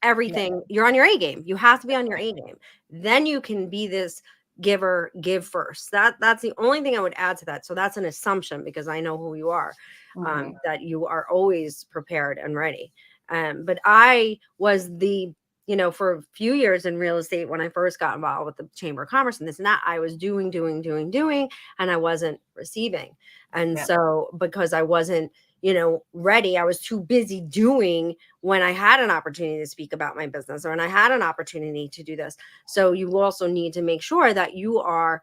everything. You're on your A game. You have to be on your A game. Then you can be this giver, give first. That's the only thing I would add to that. So that's an assumption because I know who you are, that you are always prepared and ready. But I was for a few years in real estate when I first got involved with the Chamber of Commerce and this and that, I was doing, and I wasn't receiving. And so because I wasn't ready, I was too busy doing when I had an opportunity to speak about my business or when I had an opportunity to do this. So you also need to make sure that you are,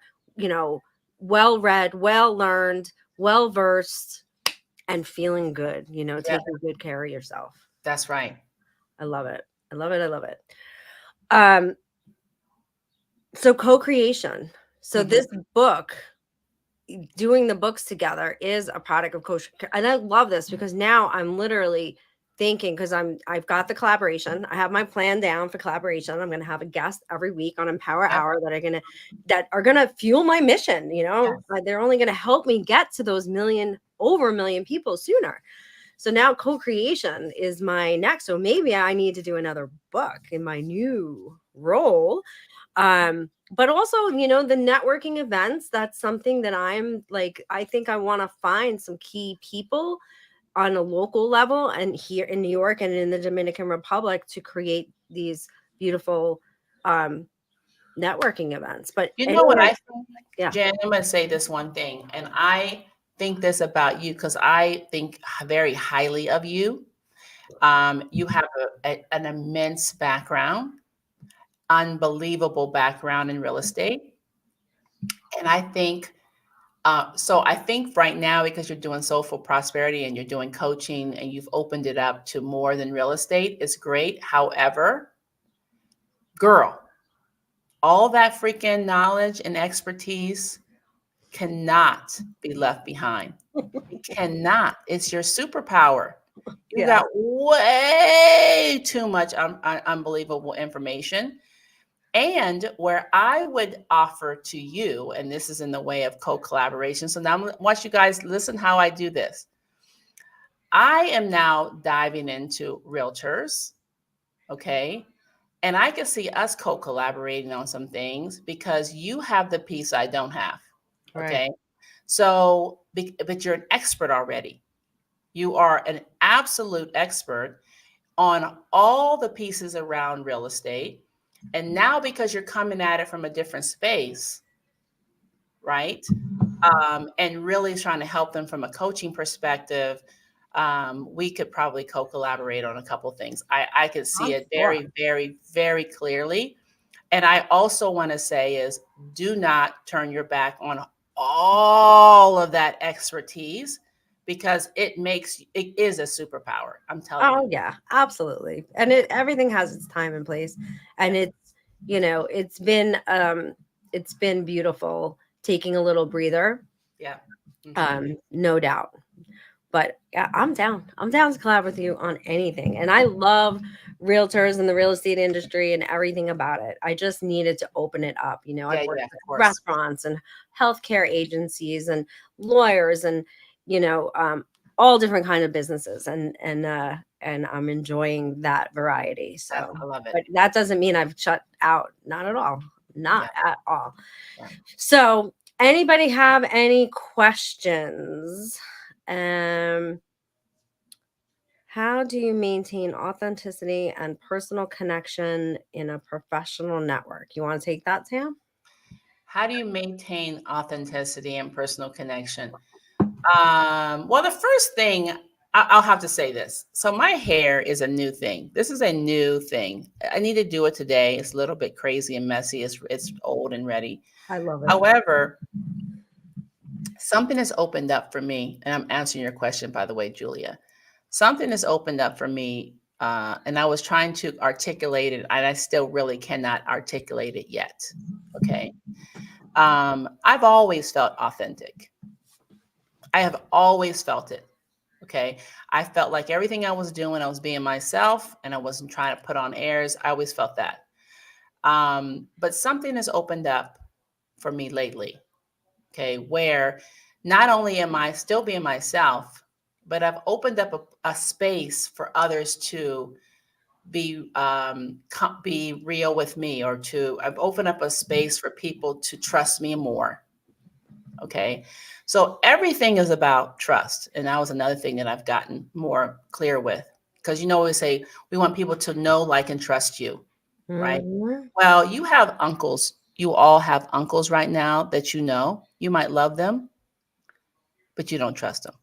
well read, well learned, well versed, and feeling good, taking good care of yourself. That's right. I love it. I love it. I love it. So co-creation. So this book, doing the books together, is a product of coach. And I love this because now I'm literally thinking, because I've got the collaboration. I have my plan down for collaboration. I'm going to have a guest every week on Empower Hour that are going to fuel my mission. They're only going to help me get to those over a million people sooner. So now co-creation is my next. So maybe I need to do another book in my new role. But also, the networking events, that's something that I'm like, I think I want to find some key people on a local level and here in New York and in the Dominican Republic to create these beautiful um, networking events. But You know what anywhere, I think, yeah, Jen? I'm going to say this one thing, and I think this about you because I think very highly of you. You have an immense background, unbelievable background in real estate. And I think, so I think right now, because you're doing Soulful Prosperity and you're doing coaching and you've opened it up to more than real estate, it's great. However, girl, all that freaking knowledge and expertise cannot be left behind. It cannot. It's your superpower. You yeah, got way too much unbelievable information. And where I would offer to you, and this is in the way of co-collaboration. So now I want you guys listen how I do this. I am now diving into realtors, okay? And I can see us co-collaborating on some things because you have the piece I don't have, right. okay? So, but you're an expert already. You are an absolute expert on all the pieces around real estate. And now, because you're coming at it from a different space, right? And really trying to help them from a coaching perspective, we could probably co-collaborate on a couple things. I could see I'm it sure. very, very, very clearly. And I also want to say is do not turn your back on all of that expertise because it is a superpower. I'm telling you. Oh yeah, absolutely. And everything has its time and place. And Yeah. it's been beautiful taking a little breather. Yeah. Hmm. No doubt. But yeah, I'm down. I'm down to collab with you on anything. And I love realtors and the real estate industry and everything about it. I just needed to open it up. I've Yeah. worked Yeah. Of with course. restaurants and healthcare agencies and lawyers and you know um, all different kind of businesses and I'm enjoying that variety. So, I love it. but that doesn't mean I've shut out. Not at all. Not Yeah. at all. Yeah. So, anybody have any questions? Um, how do you maintain authenticity and personal connection in a professional network? You want to take that, Sam? How do you maintain authenticity and personal connection? Well, the first thing I'll have to say this. So my hair is a new thing. This is a new thing. I need to do it today. It's a little bit crazy and messy. It's old and ready. I love it. However, something has opened up for me, and I'm answering your question, by the way, Julia. Something has opened up for me, and I was trying to articulate it, and I still really cannot articulate it yet. Okay. I've always felt authentic. I have always felt it. Okay. I felt like everything I was doing, I was being myself and I wasn't trying to put on airs. I always felt that. But something has opened up for me lately. Okay. Where not only am I still being myself, but I've opened up a space for others to be real with me, or I've opened up a space for people to trust me more. Okay. So everything is about trust. And that was another thing that I've gotten more clear with. Because we say we want people to know, like, and trust you, right? Mhm. Well, you have uncles. You all have uncles right now that you know. You might love them, but you don't trust them.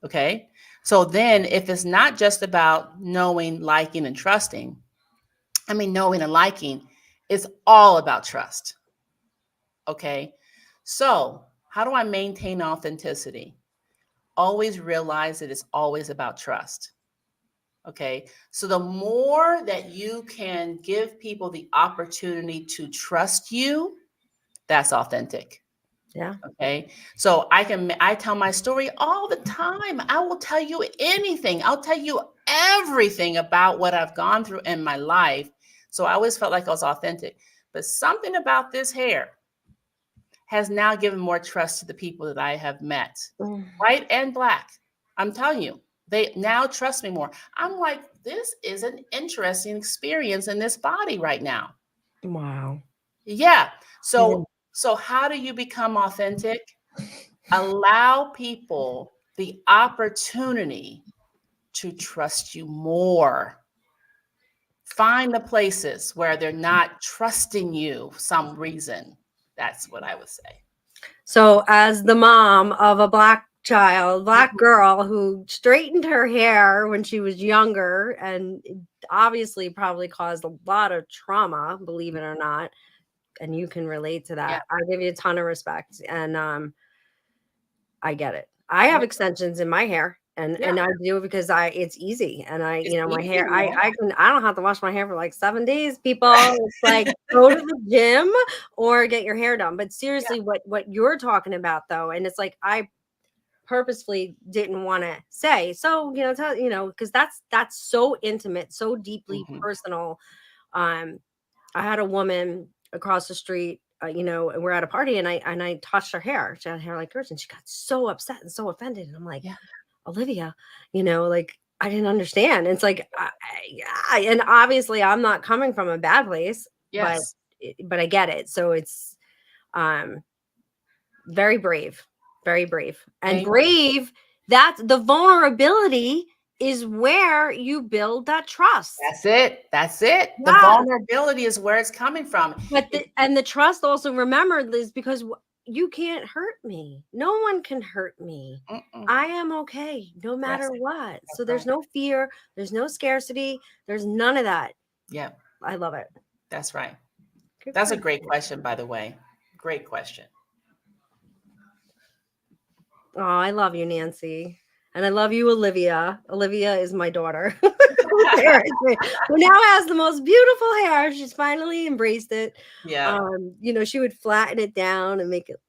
Okay. So then if it's not just about knowing, liking, and trusting, knowing and liking, it's all about trust. Okay. So how do I maintain authenticity? Always realize that it's always about trust. Okay. So the more that you can give people the opportunity to trust you, that's authentic. Yeah. Okay. So I tell my story all the time. I will tell you anything. I'll tell you everything about what I've gone through in my life. So I always felt like I was authentic. But something about this hair has now given more trust to the people that I have met, Mm. white and black. I'm telling you, they now trust me more. I'm like, this is an interesting experience in this body right now. Wow. Yeah. You So how do you become authentic? Allow people the opportunity to trust you more. Find the places where they're not trusting you for some reason. That's what I would say. So, as the mom of a black girl who straightened her hair when she was younger and obviously probably caused a lot of trauma, believe it or not, and you can relate to Yeah. that. I give you a ton of respect, and I get it. I have Yeah. extensions in my hair, and Yeah. I do it because it's easy, and It's my easy, hair, yeah. I don't have to wash my hair for like 7 days. People, it's like go to the gym or get your hair done. But seriously, what you're talking about though, and it's like I purposefully didn't want to say. So because that's so intimate, so deeply Mhm. personal. I had a woman across the street, and we're at a party, and I touched her hair. She had hair like yours, and she got so upset and so offended. And I'm like, Yeah. Olivia, like I didn't understand. And it's like, and obviously I'm not coming from a bad place, but Yes. I get it. So it's um very brave, very brave, and Thank brave. That's the vulnerability is where you build that trust. That's it. That's it. The Yes. vulnerability is where it's coming from. But the trust also, remember, is because you can't hurt me. No one can hurt me. Mm-mm. I am okay no matter That's what. So there's right. no fear, there's no scarcity, there's none of that. Yeah, I love it. that's right. Good That's for a great you. question, by the way. Great question. Oh, I love you, Nancy. And I love you, Olivia. Olivia is my daughter. Who now has the most beautiful hair. She's finally embraced it. Yeah. She would flatten it down and make it,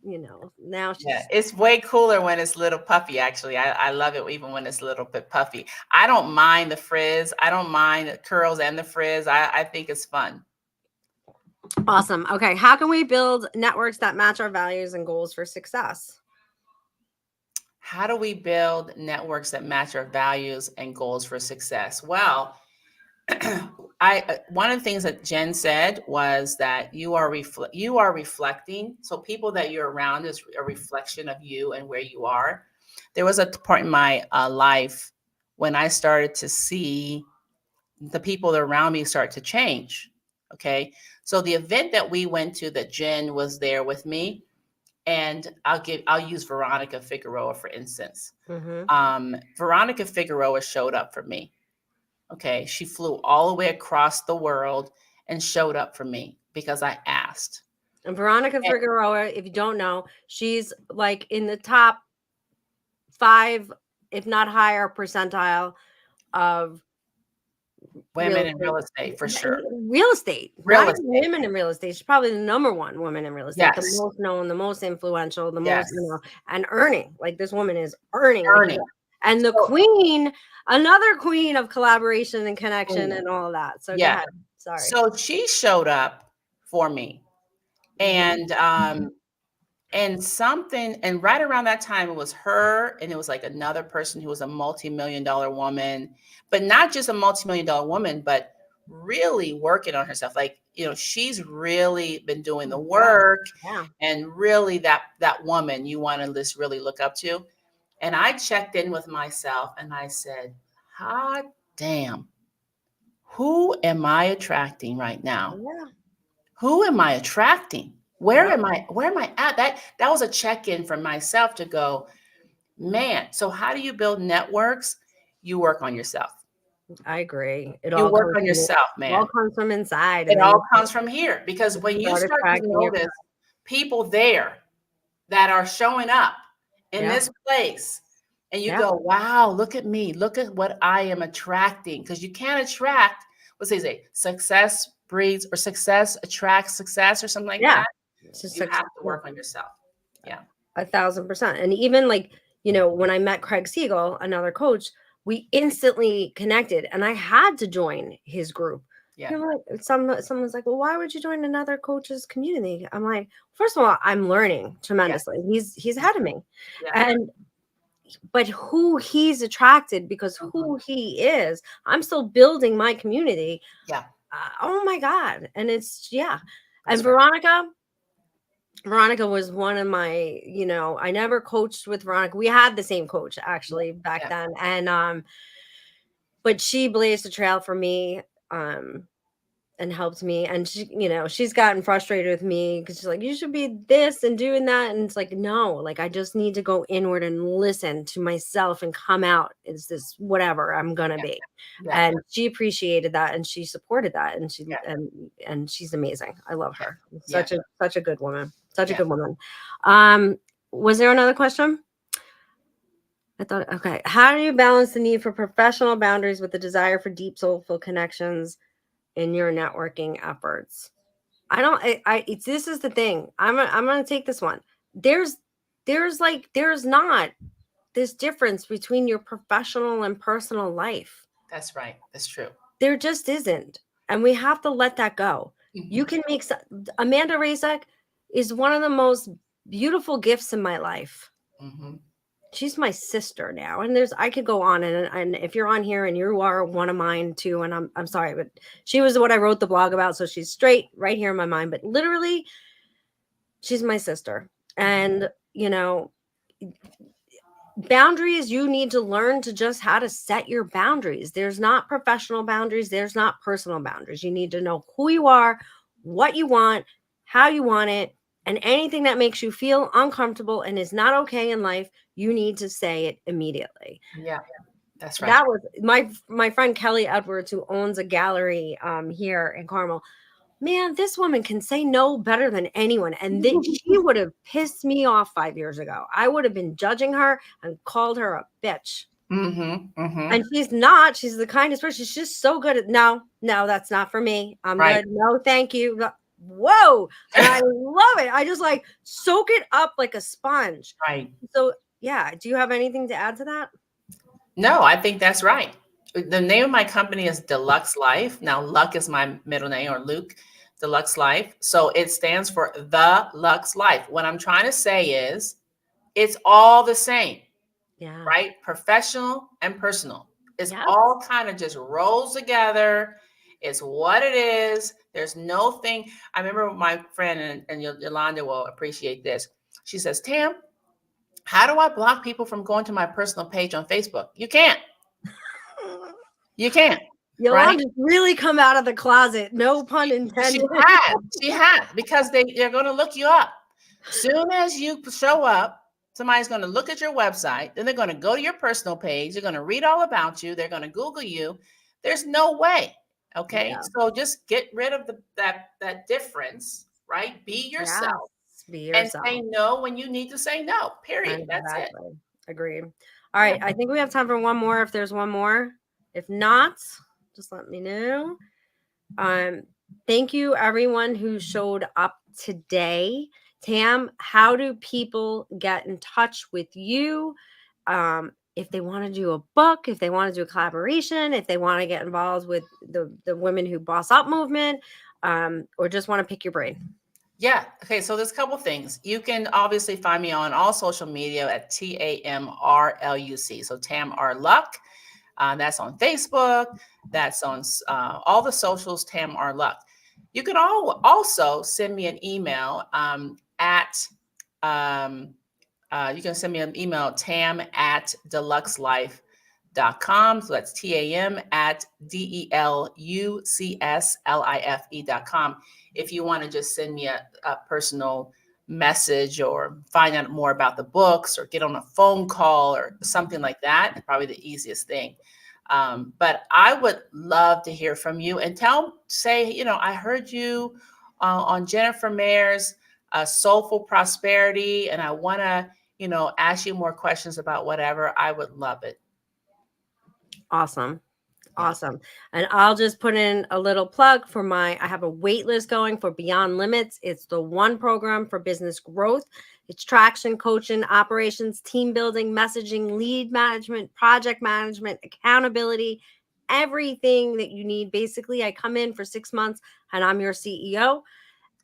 now Yeah, she's it's way cooler when it's little puffy, actually. I love it even when it's a little bit puffy. I don't mind the frizz. I don't mind the curls and the frizz. I think it's fun. awesome. Okay. How can we build networks that match our values and goals for success? How do we build networks that match our values and goals for success? Well, one of the things that Jen said was that you are reflecting. So people that you're around is a reflection of you and where you are. There was a point in my life when I started to see the people that are around me start to change. Okay, so the event that we went to, that Jen was there with me, and I'll use Veronica Figueroa for instance. Veronica Figueroa showed up for me. Okay. She flew all the way across the world and showed up for me because I asked. And Veronica And Figueroa, if you don't know, she's like in the top 5, if not higher percentile of women in real estate, for sure. real estate, not Real even estate. women in real estate. She's probably the number one woman in real estate, the Yes. most known, the most influential, the Yes. most, and earning. Like this woman is earning. Earning. And the So- queen, another queen of collaboration and connection and all of that. So go Yeah. ahead. Sorry. So she showed up for me. And and right around that time, it was her, and it was like another person who was a multi-million-dollar woman, but not just a multi-million-dollar woman, but really working on herself. Like, she's really been doing the work, Yeah. and really that woman you want to just really look up to. And I checked in with myself and I said, hot damn, who am I attracting right now? Yeah. Who am I attracting? Where am I at? That was a check-in for myself to go, man. So how do you build networks? You work on yourself. I agree. It You all work comes on yourself, man. It all comes from inside. It all comes from here, because when you start start to attracting your notice people there that are showing up in this place, and you go, wow, look at me. Look at what I am attracting. Because you can't attract, what's they say, success breeds, or success attracts success, or something like that. You have to work on yourself. Yeah. 1,000%. And even like, when I met Craig Siegel, another coach, we instantly connected and I had to join his group. Yeah. Someone's like, well, why would you join another coach's community? I'm like, first of all, I'm learning tremendously. He's ahead of me. But who he's attracted, because who he is, I'm still building my community. Yeah. Oh my God. And it's, and That's Veronica, Veronica was one of my, I never coached with Veronica. We had the same coach actually back Yeah. then. And but she blazed a trail for me. And helped me. And she, she's gotten frustrated with me because she's like, you should be this and doing that. And it's like, no, like I just need to go inward and listen to myself and come out as this whatever I'm gonna be. Yeah. And she appreciated that and she supported that. And Yeah. and she's amazing. I love her. Yeah. Such a good woman. Such a Yeah. good woman. Was there another question? I thought, okay. How do you balance the need for professional boundaries with the desire for deep soulful connections in your networking efforts? I don't it's this is the thing. I'm going to take this one. There's not this difference between your professional and personal life. That's right. That's true. There just isn't. And we have to let that go. You can make Amanda Razek is one of the most beautiful gifts in my life. She's my sister now, and I could go on, and if you're on here and you are one of mine too, and I'm sorry, but she was what I wrote the blog about, so she's straight right here in my mind. But literally, she's my sister, and boundaries, you need to learn to just how to set your boundaries. There's not professional boundaries, there's not personal boundaries. You need to know who you are, what you want, how you want it, and anything that makes you feel uncomfortable and is not okay in life, you need to say it immediately. Yeah, that's right. That was my friend Kelly Edwards, who owns a gallery here in Carmel. Man, this woman can say no better than anyone. And she would have pissed me off 5 years ago. I would have been judging her and called her a bitch. And she's not. She's the kindest person. She's just so good at no, that's not for me. I'm good. No, thank you. Whoa. And I love it. I just like soak it up like a sponge. Right. So yeah. Do you have anything to add to that? No, I think that's right. The name of my company is Deluxe Life. Now, Luck is my middle name, or Luke, Deluxe Life. So it stands for The Lux Life. What I'm trying to say is it's all the same. Yeah. Right? Professional and personal. It's all kind of just rolls together. It's what it is. There's no thing. I remember my friend, and Yolanda will appreciate this. She says, Tam, how do I block people from going to my personal page on Facebook? You can't. You can't. Yolanda's really come out of the closet. No pun intended. She had, because they're going to look you up. Soon as you show up, somebody's going to look at your website. Then they're going to go to your personal page. They're going to read all about you. They're going to Google you. There's no way. Okay. Yeah. So just get rid of that difference, right? Be yourself. Be yourself. And say no when you need to say no, period. Exactly. That's it. Agreed. All right. I think we have time for one more. If there's one more, if not, just let me know. Thank you everyone who showed up today. Tam, how do people get in touch with you? If they want to do a book, if they want to do a collaboration, if they want to get involved with the Women Who Boss Up movement, or just want to pick your brain. Yeah. Okay. So there's a couple things. You can obviously find me on all social media at TAMRLUC. So Tam R Luck. That's on Facebook. That's on all the socials, Tam R Luck. You can also send me an email you can send me an email, tam@deluxelife.com. So that's TAM@DELUCSLIFE.com. If you want to just send me a personal message or find out more about the books or get on a phone call or something like that, it's probably the easiest thing. But I would love to hear from you and say, I heard you on Jennifer Mayer's Soulful Prosperity, and I want to, ask you more questions about whatever. I would love it. Awesome. Awesome. And I'll just put in a little plug for I have a wait list going for Beyond Limits. It's the one program for business growth. It's traction, coaching, operations, team building, messaging, lead management, project management, accountability, everything that you need. Basically, I come in for 6 months and I'm your CEO.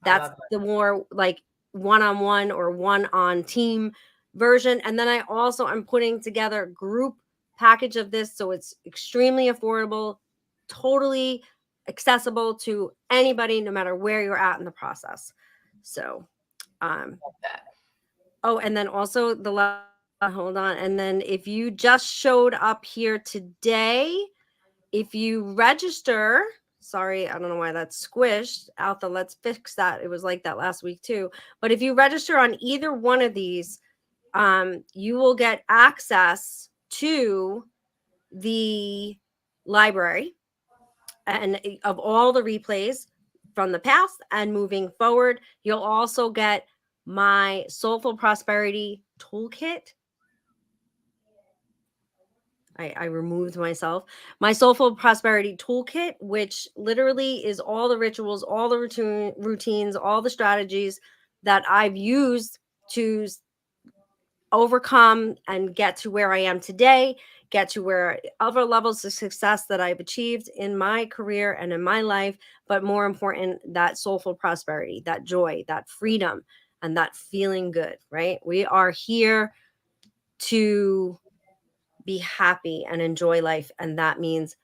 That's the more like one-on-one or one-on team version. And then I also am putting together group package of this, so it's extremely affordable, totally accessible to anybody, no matter where you're at in the process. So Love that. Oh, and then also hold on. And then if you just showed up here today, if you register, sorry, I don't know why that's squished. Alpha, let's fix that. It was like that last week too. But if you register on either one of these, you will get access to the library and of all the replays from the past and moving forward. You'll also get my Soulful Prosperity Toolkit. I removed myself. My Soulful Prosperity Toolkit, which literally is all the rituals, all the routines, all the strategies that I've used to overcome and get to where I am today, get to where other levels of success that I've achieved in my career and in my life, but more important, that soulful prosperity, that joy, that freedom, and that feeling good, right? We are here to be happy and enjoy life, and that means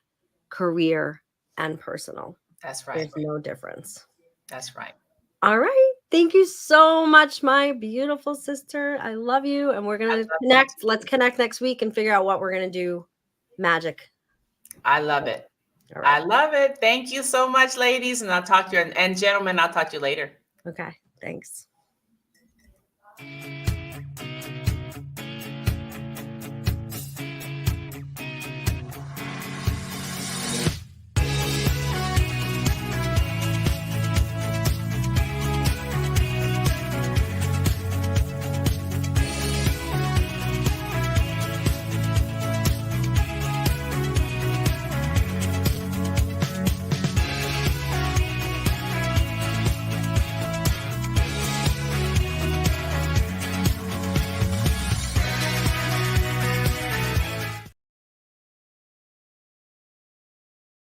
career and personal. That's right. There's no difference. That's right. All right. Thank you so much, my beautiful sister. I love you. And we're going to connect. Let's connect next week and figure out what we're going to do magic. I love it. All right. I love it. Thank you so much, ladies. And I'll talk to you, and gentlemen, I'll talk to you later. Okay. Thanks.